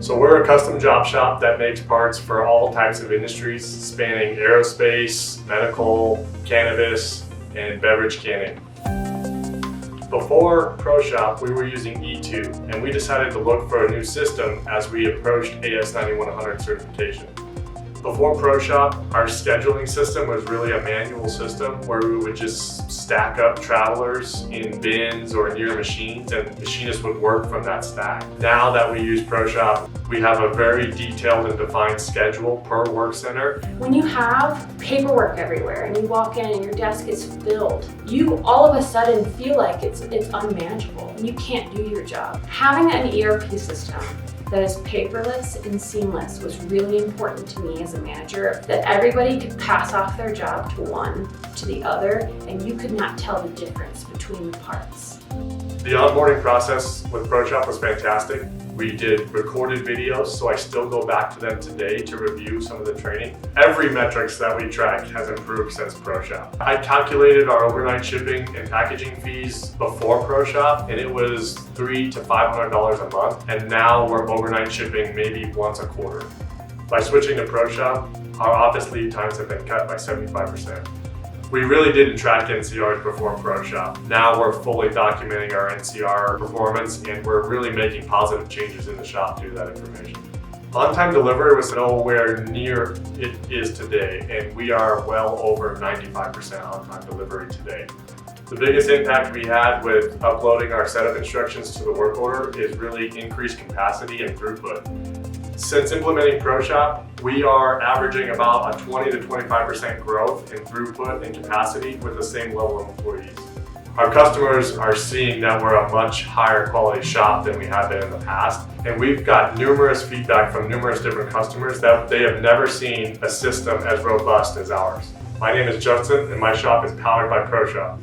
So we're a custom job shop that makes parts for all types of industries, spanning aerospace, medical, cannabis, and beverage canning. Before ProShop, we were using E2, and we decided to look for a new system as we approached AS9100 certification. Before ProShop, our scheduling system was really a manual system where we would just stack up travelers in bins or near machines, and machinists would work from that stack. Now that we use ProShop, we have a very detailed and defined schedule per work center. When you have paperwork everywhere and you walk in and your desk is filled, you all of a sudden feel like it's unmanageable and you can't do your job. Having an ERP system that is paperless and seamless was really important to me as a manager, that everybody could pass off their job to one, to the other, and you could not tell the difference between the parts. The onboarding process with ProShop was fantastic. We did recorded videos, so I still go back to them today to review some of the training. Every metrics that we track has improved since ProShop. I calculated our overnight shipping and packaging fees before ProShop, and it was $300 to $500 a month, and now we're overnight shipping maybe once a quarter. By switching to ProShop, our office lead times have been cut by 75%. We really didn't track NCRs before ProShop. Now we're fully documenting our NCR performance, and we're really making positive changes in the shop due to that information. On-time delivery was nowhere near it is today, and we are well over 95% on-time delivery today. The biggest impact we had with uploading our setup instructions to the work order is really increased capacity and throughput. Since implementing ProShop, we are averaging about a 20 to 25% growth in throughput and capacity with the same level of employees. Our customers are seeing that we're a much higher quality shop than we have been in the past, and we've got numerous feedback from numerous different customers that they have never seen a system as robust as ours. My name is Justin, and my shop is powered by ProShop.